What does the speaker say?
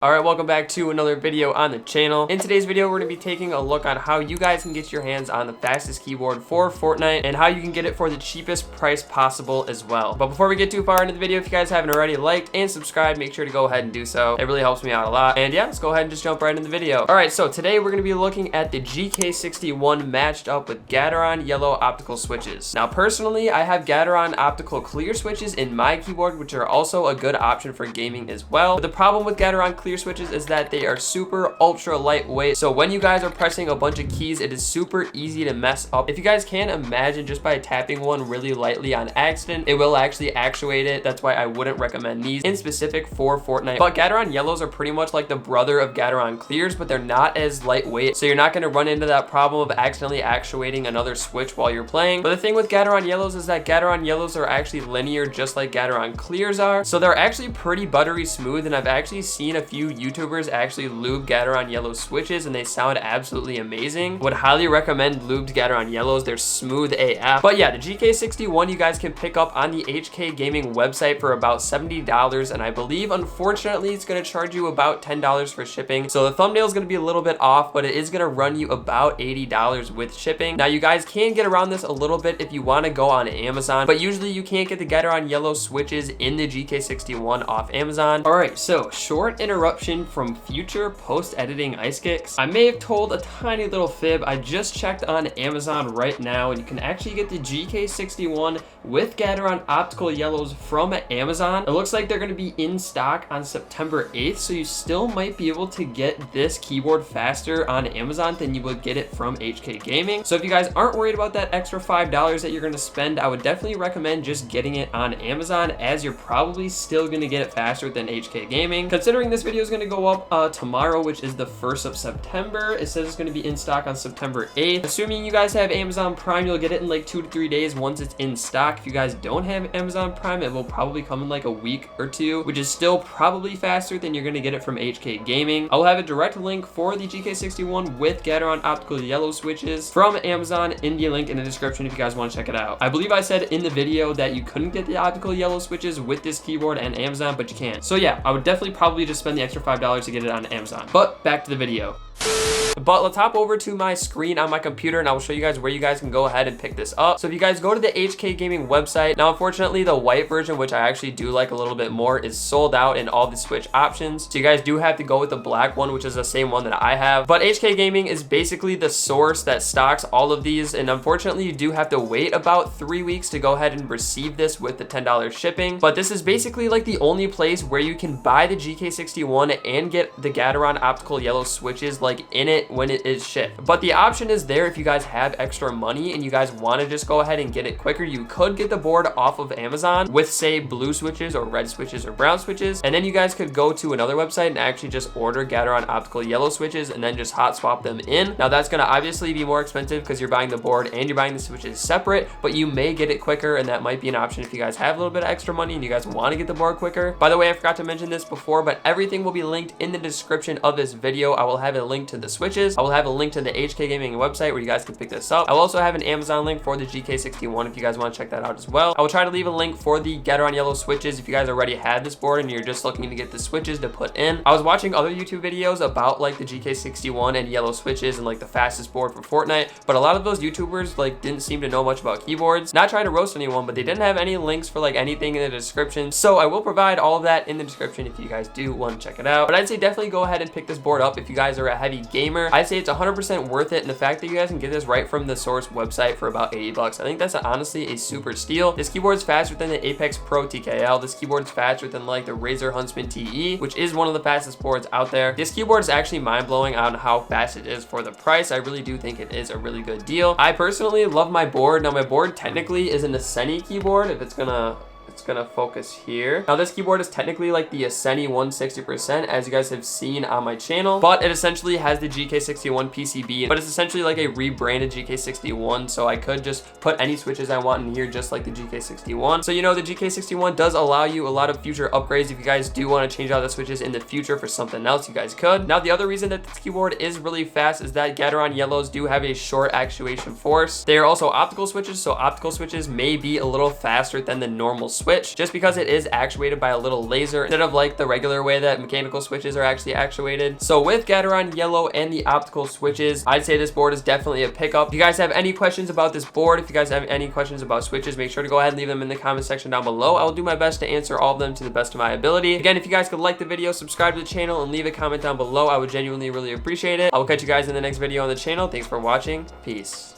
Alright, welcome back to another video on the channel. In today's video, we're going to be taking a look on how you guys can get your hands on the fastest keyboard for Fortnite and how you can get it for the cheapest price possible as well. But before we get too far into the video, if you guys haven't already liked and subscribed, make sure to go ahead and do so. It really helps me out a lot. And yeah, let's go ahead and just jump right into the video. Alright, so today we're going to be looking at the GK61 matched up with Gateron yellow optical switches. Now personally, I have Gateron optical clear switches in my keyboard, which are also a good option for gaming as well. But the problem with Gateron clear switches is that they are super ultra lightweight, so when you guys are pressing a bunch of keys, it is super easy to mess up. If you guys can imagine, just by tapping one really lightly on accident, it will actually actuate it. That's why I wouldn't recommend these in specific for Fortnite. But Gateron yellows are pretty much like the brother of Gateron clears, but they're not as lightweight, so you're not going to run into that problem of accidentally actuating another switch while you're playing. But the thing with Gateron yellows is that Gateron yellows are actually linear, just like Gateron clears are, so they're actually pretty buttery smooth. And I've actually seen a few YouTubers actually lube Gateron yellow switches and they sound absolutely amazing. Would highly recommend lubed Gateron yellows. They're smooth AF. But yeah, the GK61 you guys can pick up on the HK Gaming website for about $70, and I believe unfortunately it's going to charge you about $10 for shipping. So the thumbnail is going to be a little bit off, but it is going to run you about $80 with shipping. Now you guys can get around this a little bit if you want to go on Amazon, but usually you can't get the Gateron yellow switches in the GK61 off Amazon. All right, so short interruption from future post-editing ice kicks. I may have told a tiny little fib. I just checked on Amazon right now, and you can actually get the GK61 with Gateron optical yellows from Amazon. It looks like they're going to be in stock on September 8th, so you still might be able to get this keyboard faster on Amazon than you would get it from HK Gaming. So if you guys aren't worried about that extra $5 that you're going to spend, I would definitely recommend just getting it on Amazon, as you're probably still going to get it faster than HK Gaming. Considering this video is going to go up tomorrow, which is the 1st of September, it says it's going to be in stock on September 8th. Assuming you guys have Amazon Prime, you'll get it in like 2 to 3 days once it's in stock. If you guys don't have Amazon Prime, it will probably come in like a week or two, which is still probably faster than you're going to get it from HK Gaming. I'll have a direct link for the GK61 with Gateron optical yellow switches from Amazon in the link in the description if you guys want to check it out. I believe I said in the video that you couldn't get the optical yellow switches with this keyboard and Amazon, but you can. So yeah, I would definitely probably just spend the extra $5 to get it on Amazon. But back to the video. But let's hop over to my screen on my computer and I will show you guys where you guys can go ahead and pick this up. So if you guys go to the HK Gaming website, now unfortunately the white version, which I actually do like a little bit more, is sold out in all the switch options. So you guys do have to go with the black one, which is the same one that I have. But HK Gaming is basically the source that stocks all of these, and unfortunately you do have to wait about 3 weeks to go ahead and receive this with the $10 shipping. But this is basically like the only place where you can buy the GK61 and get the Gateron optical yellow switches like in it when it is shipped. But the option is there if you guys have extra money and you guys want to just go ahead and get it quicker. You could get the board off of Amazon with, say, blue switches or red switches or brown switches, and then you guys could go to another website and actually just order Gateron optical yellow switches and then just hot swap them in. Now that's going to obviously be more expensive because you're buying the board and you're buying the switches separate, but you may get it quicker, and that might be an option if you guys have a little bit of extra money and you guys want to get the board quicker. By the way, I forgot to mention this before, but everything will be linked in the description of this video. I will have a link to the switches. I will have a link to the HK Gaming website where you guys can pick this up. I'll also have an Amazon link for the GK61 if you guys want to check that out as well. I will try to leave a link for the Gateron yellow switches if you guys already have this board and you're just looking to get the switches to put in. I was watching other YouTube videos about like the GK61 and yellow switches and like the fastest board for Fortnite, but a lot of those YouTubers like didn't seem to know much about keyboards. Not trying to roast anyone, but they didn't have any links for like anything in the description. So I will provide all of that in the description if you guys do want to check it out. But I'd say definitely go ahead and pick this board up if you guys are a heavy gamer. I'd say it's 100% worth it, and the fact that you guys can get this right from the source website for about $80, I think that's honestly a super steal. This keyboard is faster than the Apex Pro TKL. This keyboard is faster than like the Razer Huntsman TE, which is one of the fastest boards out there. This keyboard is actually mind-blowing on how fast it is for the price. I really do think it is a really good deal. I personally love my board. Now my board technically is an Asceni keyboard, if it's gonna focus here. Now this keyboard is technically like the Asceni 160%, as you guys have seen on my channel, but it essentially has the GK61 PCB, but it's essentially like a rebranded GK61, so I could just put any switches I want in here just like the GK61. So you know, the GK61 does allow you a lot of future upgrades. If you guys do want to change out the switches in the future for something else, you guys could. Now the other reason that this keyboard is really fast is that Gateron yellows do have a short actuation force. They are also optical switches, so optical switches may be a little faster than the normal switch. switch, just because it is actuated by a little laser instead of like the regular way that mechanical switches are actually actuated. So with Gateron Yellow and the optical switches, I'd say this board is definitely a pickup. If you guys have any questions about this board, if you guys have any questions about switches, make sure to go ahead and leave them in the comment section down below. I will do my best to answer all of them to the best of my ability. Again, if you guys could like the video, subscribe to the channel, and leave a comment down below, I would genuinely really appreciate it. I will catch you guys in the next video on the channel. Thanks for watching. Peace.